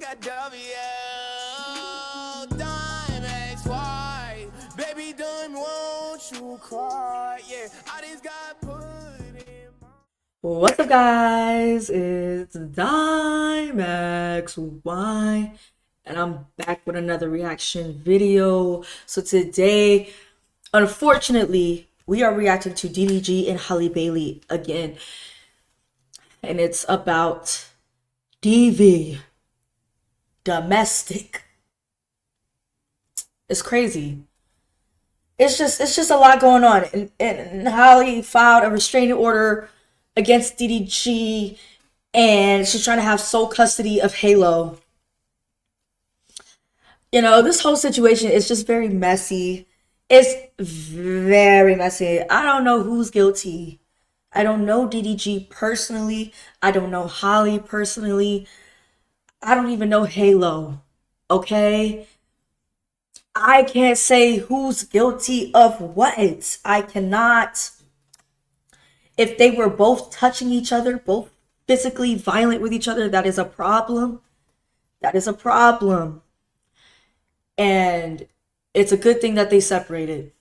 got W, Dimexy, baby, don't want you cry, yeah, I just got put in my... What's up, guys? It's Dimexy, and I'm back with another reaction video. So today, unfortunately, we are reacting to DDG and Halle Bailey again, and it's about DV, domestic. It's crazy. It's just a lot going on, and Halle filed a restraining order against DDG, and she's trying to have sole custody of Halo. This whole situation is just very messy. It's very messy. I don't know who's guilty. I don't know DDG personally. I don't know Halle personally. I don't even know Halo. Okay? I can't say who's guilty of what. I cannot. If they were both touching each other, both physically violent with each other, that is a problem. That is a problem. And it's a good thing that they separated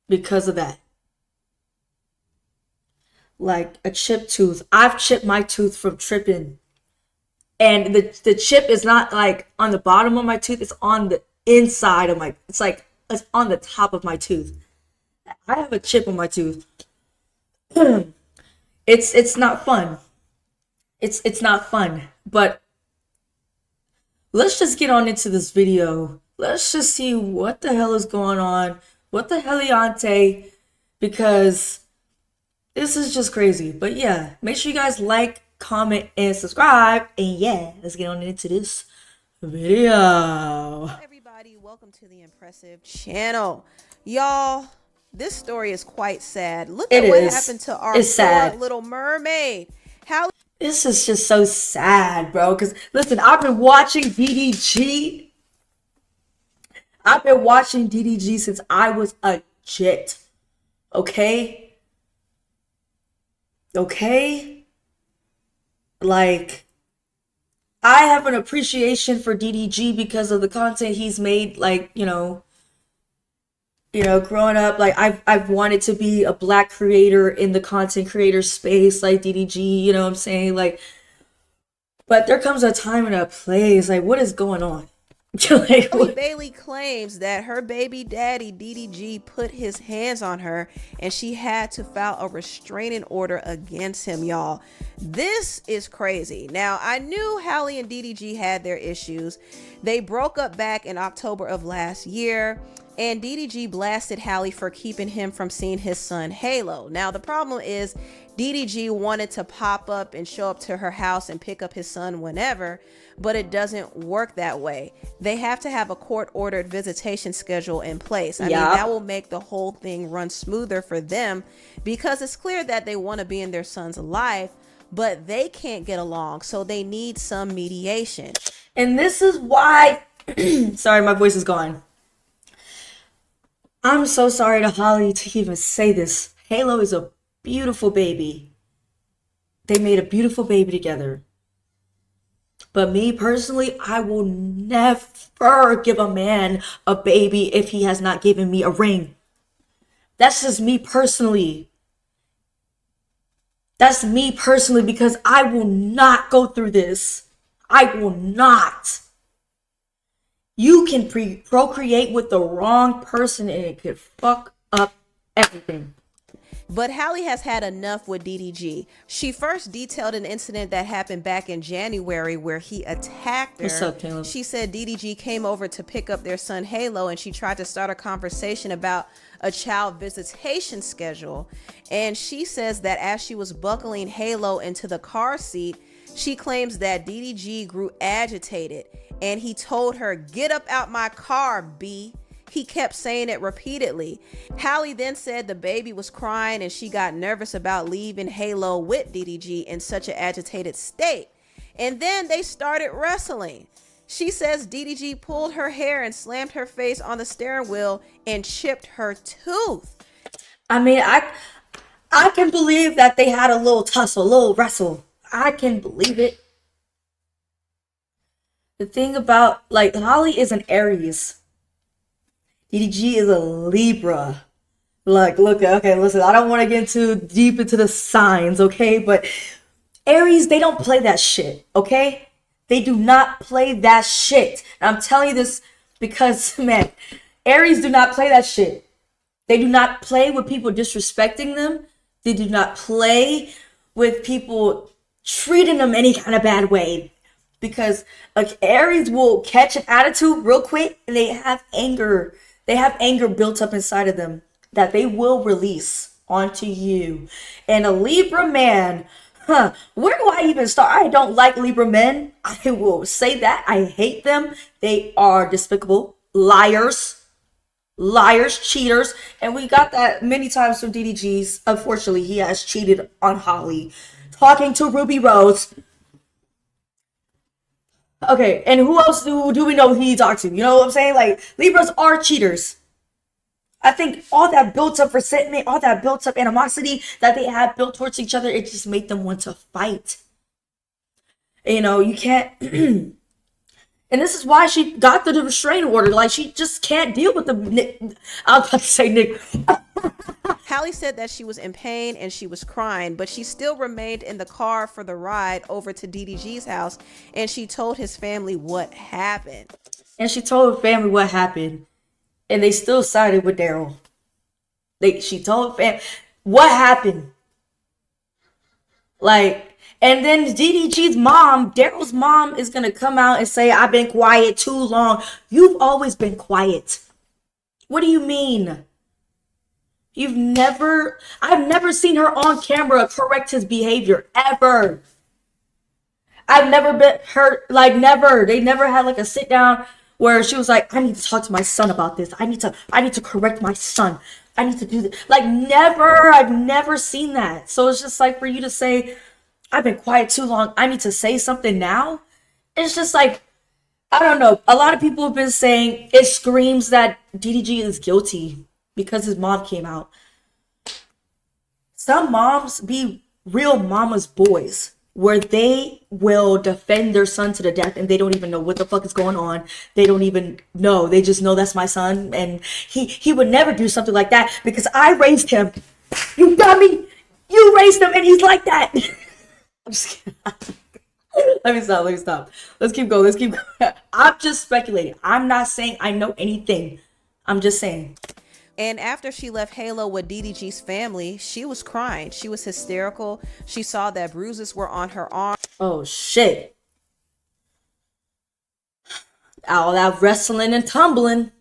because of that. Like a chipped tooth. I've chipped my tooth from tripping. And the chip is not like on the bottom of my tooth, it's on the inside of my, it's on the top of my tooth. I have a chip on my tooth. It's not fun. It's not fun. But let's just get on into this video. Let's just see what the hell is going on. What the heliante, because this is just crazy. But yeah, make sure you guys like, comment, and subscribe. And yeah, let's get on into this video. Everybody, welcome to the impressive channel. Y'all, this story is quite sad. Look at what happened to our poor Little Mermaid. How this is just so sad, bro. Because listen, I've been watching DDG. I've been watching DDG since I was a jit. Okay? Okay? Like, I have an appreciation for DDG because of the content he's made. Like, growing up, like I've wanted to be a black creator in the content creator space, like DDG. You know what I'm saying? Like, but there comes a time and a place. Like, what is going on? Like, Bailey claims that her baby daddy DDG put his hands on her and she had to file a restraining order against him, y'all. This is crazy. Now, I knew Halle and DDG had their issues. They broke up back in October of last year, and DDG blasted Halle for keeping him from seeing his son Halo. Now, the problem is DDG wanted to pop up and show up to her house and pick up his son whenever, but it doesn't work that way. They have to have a court-ordered visitation schedule in place. I mean, that will make the whole thing run smoother for them, because it's clear that they want to be in their son's life, but they can't get along, so they need some mediation. And this is why sorry, my voice is gone. I'm so sorry to Halle to even say this. Halo is a beautiful baby. They made a beautiful baby together. But me personally, I will never give a man a baby if he has not given me a ring. That's just me personally. That's me personally, because I will not go through this. I will not. You can procreate with the wrong person and it could fuck up everything. But Halle has had enough with DDG. She first detailed an incident that happened back in January where he attacked her. What's up, Caleb? She said DDG came over to pick up their son Halo, and she tried to start a conversation about a child visitation schedule. And she says that as she was buckling Halo into the car seat, she claims that DDG grew agitated and he told her, "Get up out my car, B." He kept saying it repeatedly. Halle then said the baby was crying and she got nervous about leaving Halo with DDG in such an agitated state. And then they started wrestling. She says DDG pulled her hair and slammed her face on the steering wheel and chipped her tooth. I mean, I can believe that they had a little tussle, a little wrestle. I can believe it. The thing about, like, Holly is an Aries. DDG is a Libra. Like, look, okay, listen, I don't want to get too deep into the signs, okay? But Aries, they don't play that shit, okay? They do not play that shit. And I'm telling you this because, man, Aries do not play that shit. They do not play with people disrespecting them. They do not play with people treating them any kind of bad way. Because like Aries will catch an attitude real quick and they have anger. They have anger built up inside of them that they will release onto you. And a Libra man, where do I even start? I don't like Libra men. I will say that. I hate them. They are despicable. Liars, cheaters, and we got that many times from DDG's. Unfortunately, he has cheated on Holly. Talking to Ruby Rose. Okay, and who else do we know he talked to? You know what I'm saying? Like, Libras are cheaters. I think all that built up resentment, all that built up animosity that they have built towards each other, it just made them want to fight. You know, you can't... And this is why she got the restraining order. Like, she just can't deal with the... I was about to say Nick. Halle said that she was in pain and she was crying, but she still remained in the car for the ride over to DDG's house, and she told his family what happened. And she told her family what happened, and they still sided with Daryl. She told family what happened. Like, and then DDG's mom, Daryl's mom, is gonna come out and say, "I've been quiet too long." You've always been quiet. What do you mean? I've never seen her on camera correct his behavior, ever. I've never been hurt, like, never. They never had like a sit down where she was like, "I need to talk to my son about this. I need to correct my son. I need to do this." Like, never. I've never seen that. So it's just like, for you to say, "I've been quiet too long, I need to say something now." It's just like, I don't know. A lot of people have been saying it screams that DDG is guilty because his mom came out. Some moms be real mama's boys, where they will defend their son to the death and they don't even know what the fuck is going on. They don't even know. They just know that's my son, and he would never do something like that because I raised him. You dummy! You raised him and he's like that. I'm just kidding. Let me stop. Let's keep going. I'm just speculating. I'm not saying I know anything. I'm just saying. And after she left Halo with DDG's family, she was crying. She was hysterical. She saw that bruises were on her arm. Oh, shit. All that wrestling and tumbling.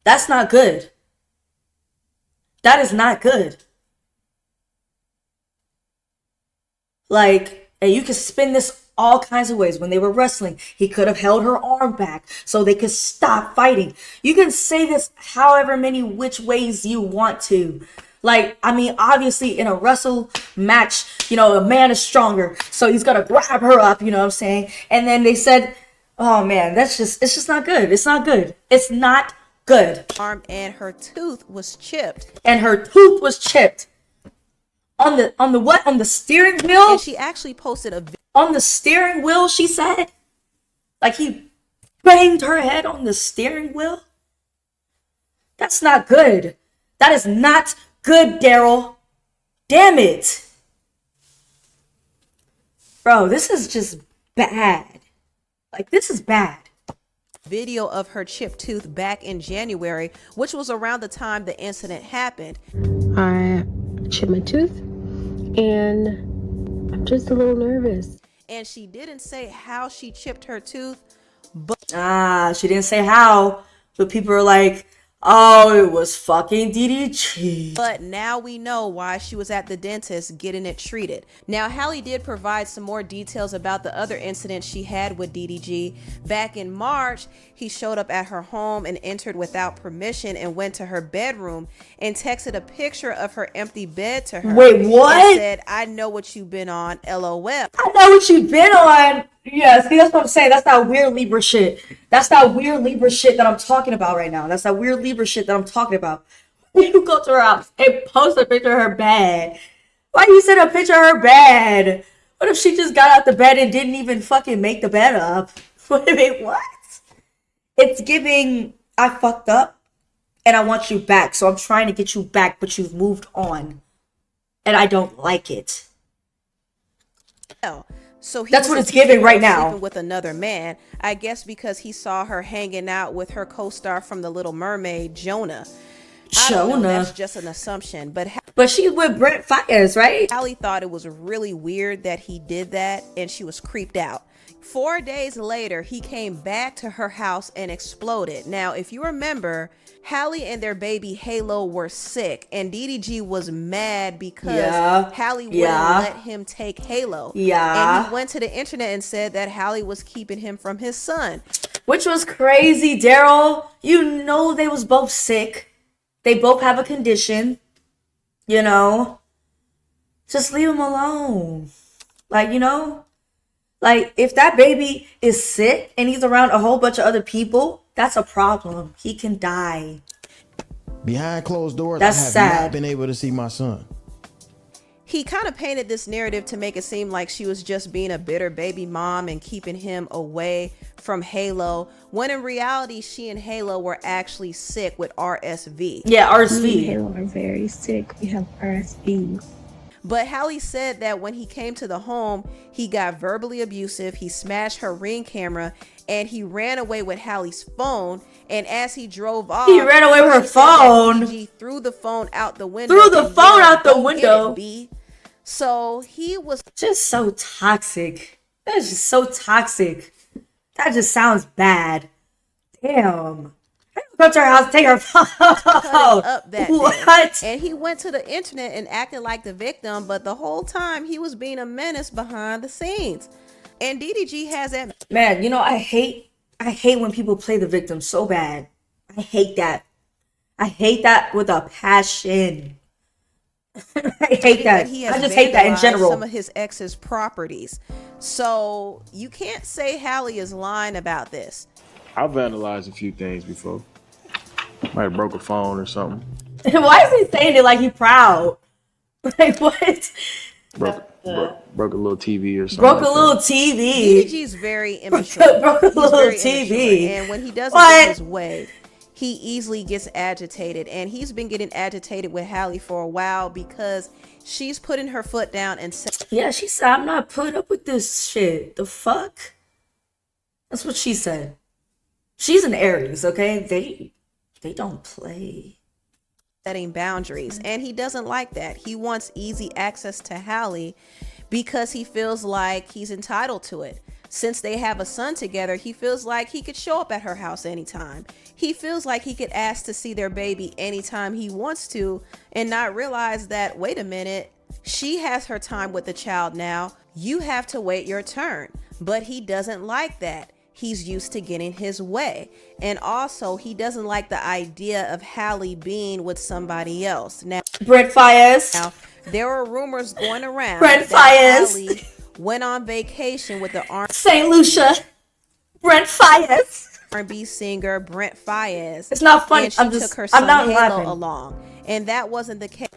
That's not good. That is not good. Like, and you can spin this all kinds of ways. When they were wrestling, he could have held her arm back so they could stop fighting. You can say this however many which ways you want to. Like, I mean, obviously in a wrestle match, you know, a man is stronger, so he's gonna grab her up, you know what I'm saying? And then they said, oh man, it's just not good. It's not good. It's not good. Arm, and her tooth was chipped. On the what? On the steering wheel? And she actually posted a on the steering wheel, she said. Like, he banged her head on the steering wheel. That's not good. That is not good, Daryl. Damn it. Bro, this is just bad. Like, this is bad. video of her chipped tooth back in January, which was around the time the incident happened. I chipped my tooth and I'm just a little nervous. And she didn't say how she chipped her tooth, but she didn't say how, but people are like, oh, it was fucking DDG. But now we know why she was at the dentist getting it treated. Now, Halle did provide some more details about the other incident she had with DDG. Back in March, he showed up at her home and entered without permission and went to her bedroom and texted a picture of her empty bed to her. Wait, what? And said, "I know what you've been on, LOL. I know what you've been on. Yeah, see, that's what I'm saying. That's that weird Libra shit. That's that weird Libra shit that I'm talking about right now. That's that weird Libra shit that I'm talking about. You go to her house and post a picture of her bed. Why you send a picture of her bed? What if she just got out the bed and didn't even fucking make the bed up? Wait, what? It's giving, I fucked up and I want you back. So I'm trying to get you back, but you've moved on. And I don't like it. So that's what it's giving right now. With another man, I guess because he saw her hanging out with her co-star from The Little Mermaid, Jonah. That's just an assumption, but she's with Brent Faiyaz, right? Halle thought it was really weird that he did that, and she was creeped out. 4 days later, he came back to her house and exploded. Now, if you remember, Halle and their baby Halo were sick, and DDG was mad because Halle wouldn't let him take Halo. And he went to the internet and said that Halle was keeping him from his son. Which was crazy, Daryl. You know they was both sick. They both have a condition. You know? Just leave them alone. Like, you know? Like, if that baby is sick and he's around a whole bunch of other people, that's a problem. He can die. Behind closed doors, that's I have sad. not been able to see my son. He kind of painted this narrative to make it seem like she was just being a bitter baby mom and keeping him away from Halo, when in reality, she and Halo were actually sick with RSV. Yeah, RSV. Me and Halo are very sick. We have RSV. But Halle said that when he came to the home, he got verbally abusive, he smashed her Ring camera, and he ran away with Halle's phone. And as he drove off, he ran away with her phone. He threw the phone out the window. So he was just so toxic. That's just so toxic. That just sounds bad. Damn. Go to her house, take her phone. Up that what? Day. And he went to the internet and acted like the victim, but the whole time he was being a menace behind the scenes. And DDG has that. Man, you know, I hate when people play the victim so bad. I hate that. I hate that with a passion. I hate that. I just hate that in general. Some of his ex's properties. So you can't say Halle is lying about this. I've vandalized a few things before. Might have broke a phone or something. Why is he saying it like he's proud? Like what? Broke a little TV or something. Broke a little TV. DDG's very immature. Broke a little TV. And when he doesn't get his way, he easily gets agitated. And he's been getting agitated with Halle for a while because she's putting her foot down and said, yeah, she said, I'm not putting up with this shit. The fuck? That's what she said. She's an Aries, okay? They don't play. Setting boundaries, and he doesn't like that. He wants easy access to Halle because he feels like he's entitled to it. Since they have a son together, he feels like he could show up at her house anytime. He feels like he could ask to see their baby anytime he wants to and not realize that, wait a minute, she has her time with the child now. You have to wait your turn. But he doesn't like that. He's used to getting his way. And also, he doesn't like the idea of Halle being with somebody else. Now, Brent Faiyaz. Now, there are rumors going around Brent that Faiyaz Halle went on vacation with the St. Lucia. Brent Faiyaz. R&B singer Brent Faiyaz. It's not funny. And she took her son Halo along. And that wasn't the case.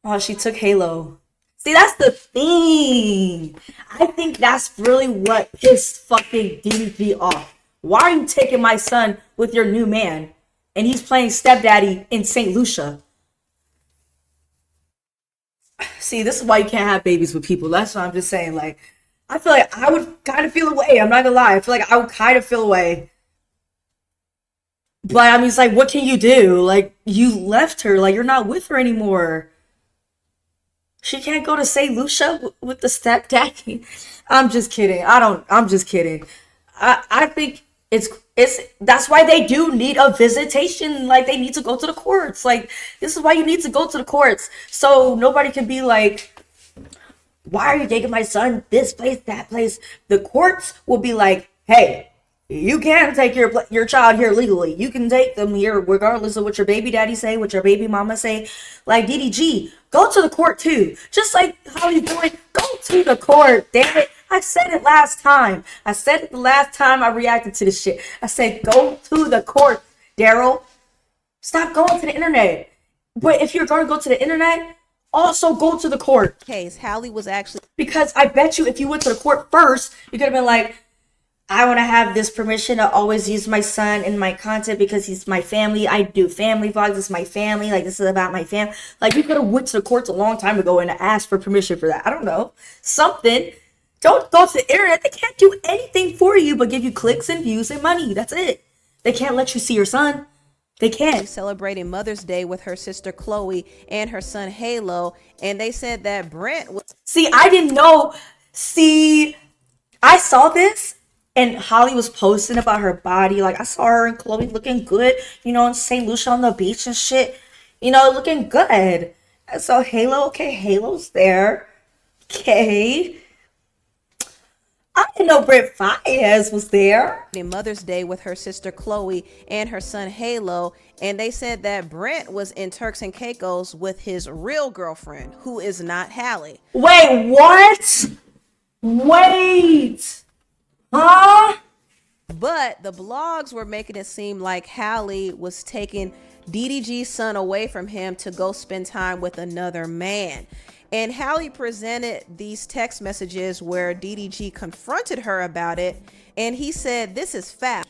Oh, she took Halo. See, that's the thing. I think that's really what pissed fucking DDG off. Why are you taking my son with your new man? And he's playing stepdaddy in St. Lucia. See, this is why you can't have babies with people. That's what I'm just saying. Like, I feel like I would kind of feel away. I'm not gonna lie. I feel like I would kind of feel away. But I mean, it's like, what can you do? Like, you left her. Like, you're not with her anymore. She can't go to St. Lucia with the stepdaddy. I'm just kidding. I'm just kidding. I think it's that's why they do need a visitation. Like, they need to go to the courts. Like, this is why you need to go to the courts. So nobody can be like, why are you taking my son this place, that place? The courts will be like, hey, you can take your child here legally. You can take them here regardless of what your baby daddy say, what your baby mama say. Like, DDG, go to the court too. Just like how you doing, go to the court. Damn it. I said it last time. I said it the last time I reacted to this shit. I said, go to the court, Daryl. Stop going to the internet. But if you're going to go to the internet, also go to the court. case, Halle was actually Because I bet you if you went to the court first, you could have been like, I want to have this permission to always use my son in my content because he's my family. I do family vlogs. It's my family. Like, this is about my family. Like, you could have went to the courts a long time ago and asked for permission for that. I don't know. Something. Don't go to the internet. They can't do anything for you but give you clicks and views and money. That's it. They can't let you see your son. They can't. celebrating Mother's Day with her sister Chloe and her son Halo, and they said that Brent was See, I didn't know. See, I saw this. And Holly was posting about her body. Like, I saw her and Chloe looking good, you know, in St. Lucia on the beach and shit. You know, looking good. And so Halo, okay, Halo's there. Okay. I didn't know Brent Fayez was there. Mother's Day with her sister Chloe and her son Halo, and they said that Brent was in Turks and Caicos with his real girlfriend, who is not Halle. Wait, what? Wait. Huh? But the blogs were making it seem like Halle was taking DDG's son away from him to go spend time with another man. And Halle presented these text messages where DDG confronted her about it, and he said, "This is foul."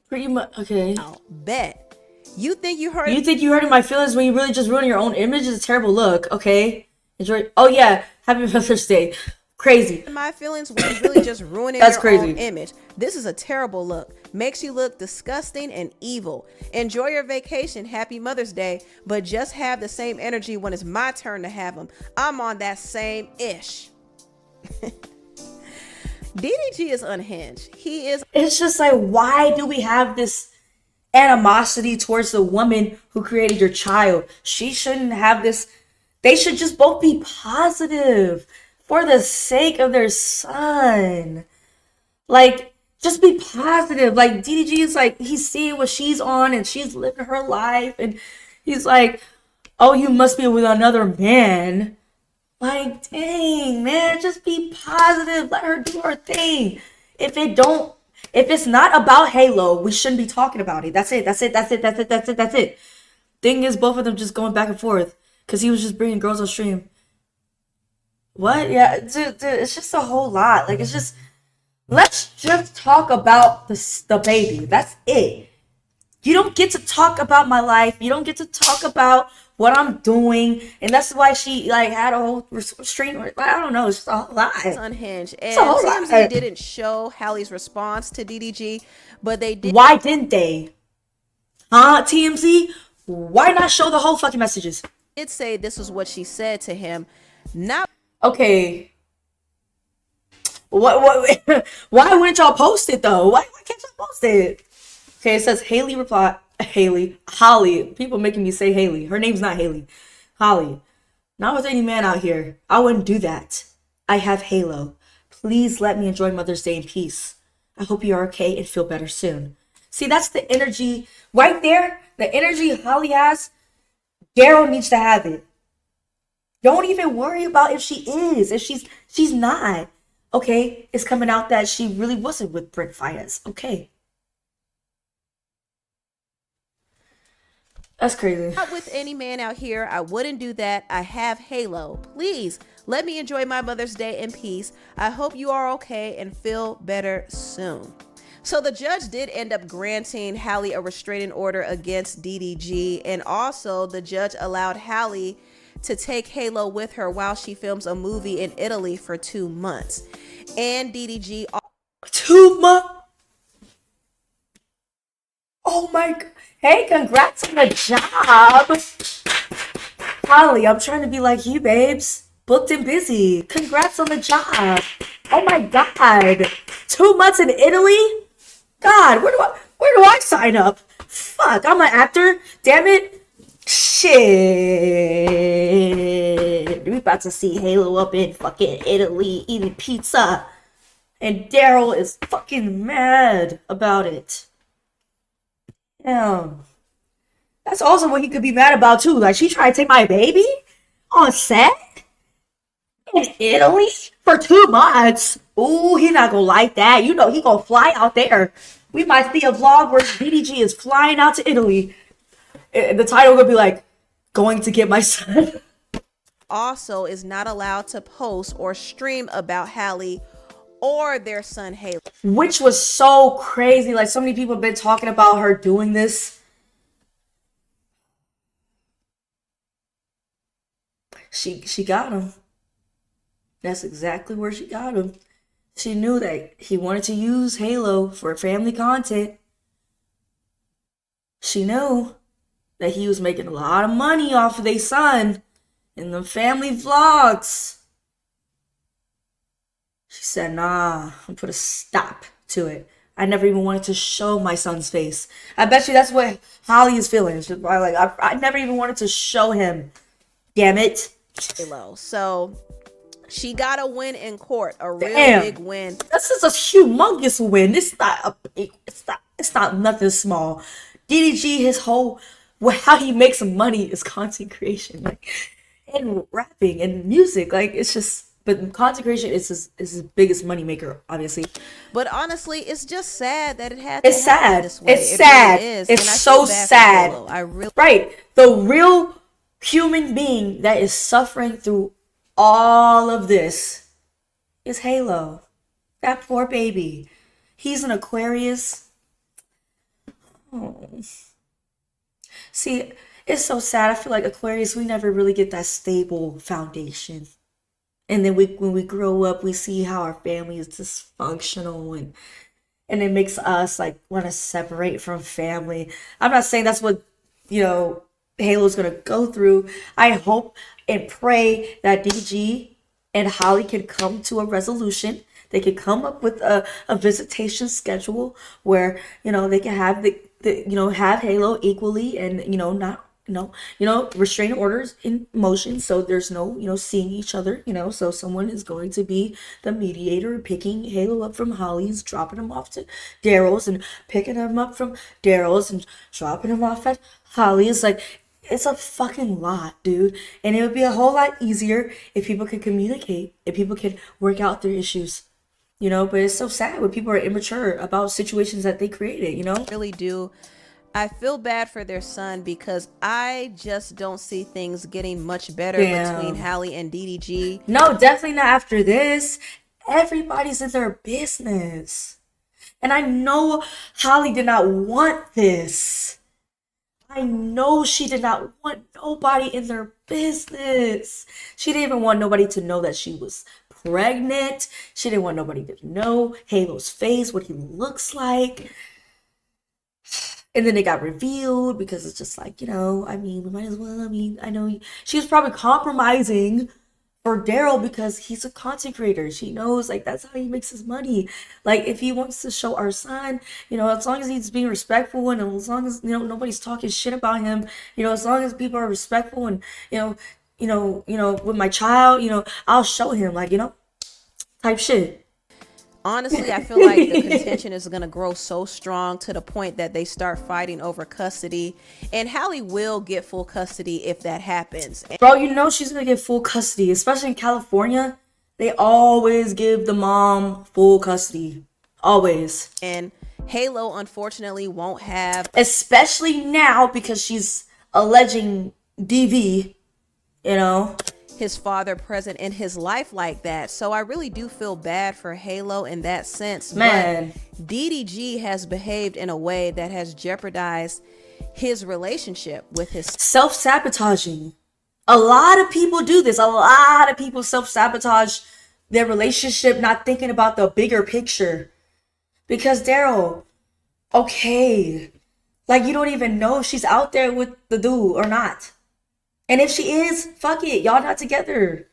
Pretty much. Okay. I'll bet. You think you hurt? You think you hurting my feelings when you really just ruining your own image? It's a terrible look. Okay. Enjoy. Oh yeah. Happy Mother's Day. Crazy. My feelings when you really just ruining That's your crazy. own image. This is a terrible look. Makes you look disgusting and evil. Enjoy your vacation. Happy Mother's Day. But just have the same energy when it's my turn to have them. I'm on that same ish. DDG is unhinged. He is. It's just like, why do we have this animosity towards the woman who created your child? She shouldn't have this. They should just both be positive for the sake of their son. Like, just be positive. Like, DDG is like, he's seeing what she's on and she's living her life. And he's like, oh, you must be with another man. Like, dang, man, just be positive. Let her do her thing. If it's not about Halo, we shouldn't be talking about it. That's it. Thing is, both of them just going back and forth because he was just bringing girls on stream. What? Yeah, dude, it's just a whole lot. Like, it's just, let's just talk about the baby. That's it. You don't get to talk about my life. You don't get to talk about what I'm doing. And that's why she, like, had a whole restraining. I don't know. It's just a whole lot. It's unhinged. And It's a whole TMZ lot. didn't show Halle's response to DDG, but they did. Why didn't they? Huh, TMZ? Why not show the whole fucking messages? Did say this is what she said to him. Not Okay. What? Why wouldn't y'all post it though? Why can't y'all post it? Okay, it says Haley replied. Holly. People making me say Haley. Her name's not Haley. Holly. Not with any man out here. I wouldn't do that. I have Halo. Please let me enjoy Mother's Day in peace. I hope you are okay and feel better soon. See, that's the energy right there. The energy Holly has. Daryl needs to have it. Don't even worry about if she is. If she's not. Okay, it's coming out that she really wasn't with Brent Fayez. Okay. That's crazy. Not with any man out here. I wouldn't do that. I have Halo. Please let me enjoy my Mother's Day in peace. I hope you are okay and feel better soon. So the judge did end up granting Halle a restraining order against DDG, and also the judge allowed Halle to take Halo with her while she films a movie in Italy for 2 months. And DDG 2 months. Oh my god. Hey, congrats on the job. Holly, I'm trying to be like you, babes. Booked and busy. Congrats on the job. Oh my god. 2 months in Italy? God, where do I sign up? Fuck, I'm an actor. Damn it. Shit. We about to see Halo up in fucking Italy eating pizza. And Daryl is fucking mad about it. Damn. That's also what he could be mad about too. Like, she tried to take my baby on set in Italy for 2 months. Ooh, he not gonna like that. You know he gonna fly out there. We might see a vlog where DDG is flying out to Italy. The title would be like, "Going to get my son." also is not allowed to post or stream about Halle or their son Halle. Which was so crazy. Like, so many people have been talking about her doing this. She got him. That's exactly where she got him. She knew that he wanted to use Halo for family content. She knew that he was making a lot of money off of their son in the family vlogs. She said, nah, I'm put a stop to it. I never even wanted to show my son's face. I bet you that's what Halle is feeling. She's probably like, I never even wanted to show him. Damn it. Halo. So she got a win in court, a real big win. This is a humongous win. It's not a big, it's not nothing small. DDG, his whole, how he makes money is content creation, like, and rapping and music. Like, it's just, but content creation is his biggest money maker, obviously. But honestly, it's just sad that it had to It's happen sad. this way. It's It sad. really is. It's And I so feel bad for sad. Halo. I really Right. The real human being that is suffering through all of this is Halo. That poor baby. He's an Aquarius. Oh. See, it's so sad. I feel like Aquarius, we never really get that stable foundation. And then when we grow up, we see how our family is dysfunctional, and it makes us like want to separate from family. I'm not saying that's what, Halo's gonna go through. I hope and pray that DG and Halle can come to a resolution. They can come up with a visitation schedule where, they can have have Halo equally, and not restraining orders in motion, so there's no seeing each other, so someone is going to be the mediator, picking Halo up from Holly's, dropping him off to Daryl's, and picking him up from Daryl's and dropping him off at Holly's. Like, it's a fucking lot, dude. And it would be a whole lot easier if people could communicate, if people could work out their issues, but it's so sad when people are immature about situations that they created, really do. I feel bad for their son because I just don't see things getting much better between Halle and DDG. No, definitely not after this. Everybody's in their business. And I know Halle did not want this. I know she did not want nobody in their business. She didn't even want nobody to know that she was pregnant. She didn't want nobody to know Halo's face, what he looks like. And then it got revealed because it's just like, we might as well. I know she was probably compromising for Daryl because he's a content creator. She knows, like, that's how he makes his money. Like, if he wants to show our son, as long as he's being respectful, and as long as, nobody's talking shit about him, as long as people are respectful, and, with my child, I'll show him, like, type shit. Honestly, I feel like the contention is going to grow so strong to the point that they start fighting over custody. And Halle will get full custody if that happens. Bro, she's going to get full custody. Especially in California, they always give the mom full custody. Always. And Halo, unfortunately, won't have. Especially now because she's alleging DV, his father present in his life like that. So I really do feel bad for Halo in that sense. Man. But DDG has behaved in a way that has jeopardized his relationship with his self-sabotaging. A lot of people do this. A lot of people self-sabotage their relationship, not thinking about the bigger picture. Because Daryl, okay, like, you don't even know if she's out there with the dude or not. And if she is, fuck it. Y'all not together.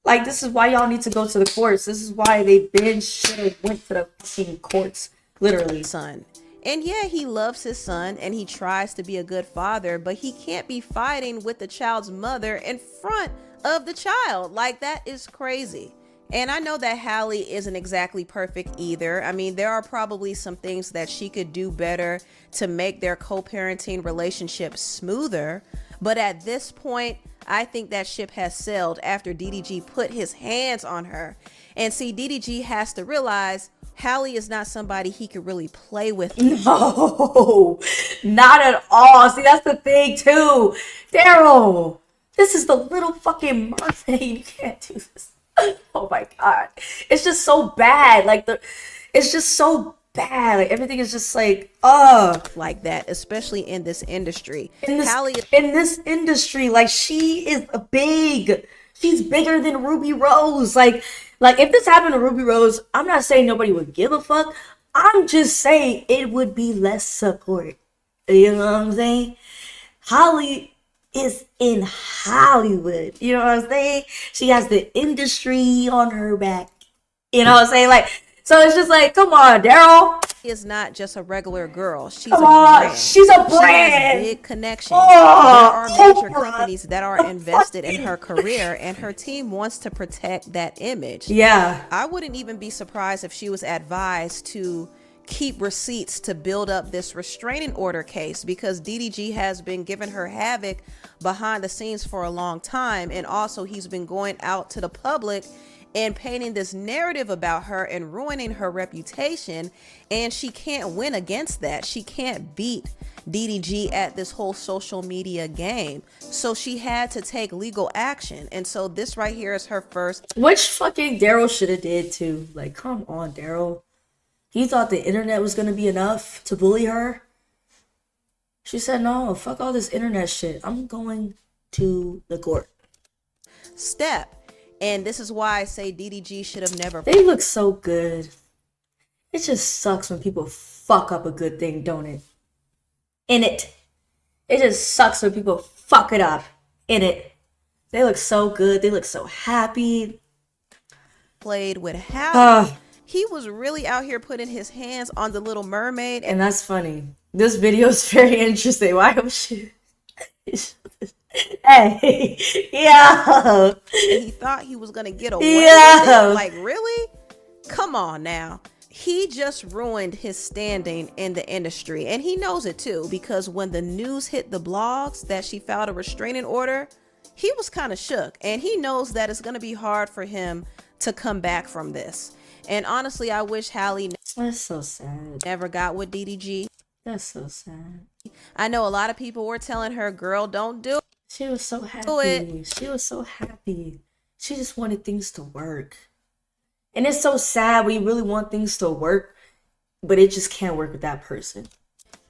Like, this is why y'all need to go to the courts. This is why they should have went to the fucking courts. Literally. Son. And yeah, he loves his son and he tries to be a good father, but he can't be fighting with the child's mother in front of the child. Like, that is crazy. And I know that Halle isn't exactly perfect either. I mean, there are probably some things that she could do better to make their co-parenting relationship smoother. But at this point, I think that ship has sailed after DDG put his hands on her. And see, DDG has to realize Halle is not somebody he could really play with. No, not at all. See, that's the thing too. Daryl, This is the little fucking mermaid. You can't do this. Oh my god. It's just so bad. It's just so bad. Like everything is just like, like that, especially in this industry. in Halle this industry, like she is she's bigger than Ruby Rose. Like if this happened to Ruby Rose, I'm not saying nobody would give a fuck. I'm just saying it would be less support. You know what I'm saying? Halle is in Hollywood. You know what I'm saying? She has the industry on her back. You know what I'm saying? Like, so it's just like, come on, Daryl. is not just a regular girl. She's Come a on, brand. she's a She has brand. big connections. Oh, there are major Oprah. companies that are invested in her career, and her team wants to protect that image. Yeah. I wouldn't even be surprised if she was advised to keep receipts to build up this restraining order case, because DDG has been giving her havoc behind the scenes for a long time, and also he's been going out to the public and painting this narrative about her and ruining her reputation, and she can't win against that. She can't beat DDG at this whole social media game, so she had to take legal action. And so this right here is her first, Which fucking Daryl should have did too. Like, come on, Daryl. He thought the internet was gonna be enough to bully her. She said, no, fuck all this internet shit. I'm going to the court. step. And this is why I say DDG should have never. They look so good. It just sucks when people fuck up a good thing, don't it? It just sucks when people fuck it up. They look so good. They look so happy. Played with Halle. Uh, He was really out here putting his hands on the Little Mermaid, and and that's funny. This video is very interesting. Why was she... Hey, yo. he thought he was gonna get away with Yeah. it. Like, really? Come on now. He just ruined his standing in the industry, and he knows it too, because when the news hit the blogs that she filed a restraining order, he was kind of shook, and he knows that it's gonna be hard for him to come back from this. And honestly, I wish Halle That's so sad. never got with DDG. That's so sad. I know a lot of people were telling her, girl, don't do it. She was so happy. it. She was so happy. She just wanted things to work. And it's so sad when you really want things to work, but it just can't work with that person.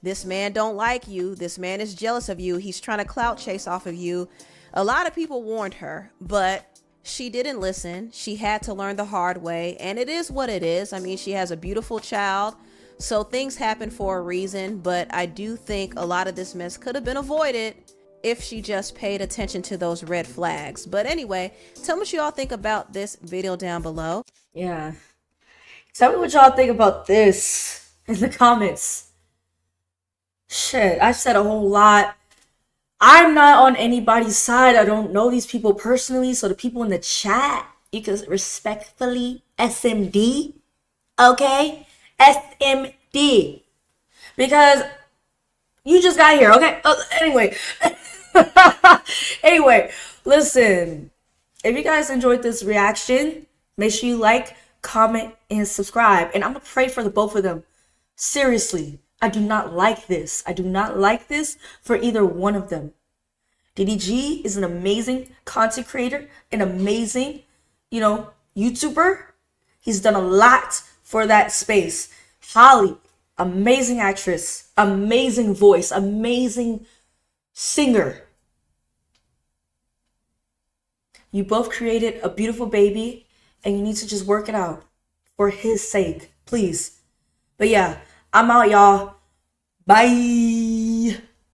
This man don't like you. This man is jealous of you. He's trying to clout chase off of you. A lot of people warned her, but she didn't listen. She had to learn the hard way, and it is what it is. I mean, she has a beautiful child, so things happen for a reason, but I do think a lot of this mess could have been avoided if she just paid attention to those red flags. But anyway, tell me what you all think about this video down below. Yeah. Tell me what y'all think about this in the comments. Shit, I've said a whole lot. I'm not on anybody's side. I don't know these people personally, so the people in the chat, you can respectfully SMD. Okay? SMD. Because you just got here, okay? Anyway. Anyway, listen. If you guys enjoyed this reaction, make sure you like, comment, and subscribe. And I'm going to pray for the both of them. Seriously. I do not like this. I do not like this for either one of them. DDG is an amazing content creator, an amazing, YouTuber. He's done a lot for that space. Halle, amazing actress, amazing voice, amazing singer. You both created a beautiful baby, and you need to just work it out for his sake, please. But yeah, I'm out, y'all. Bye.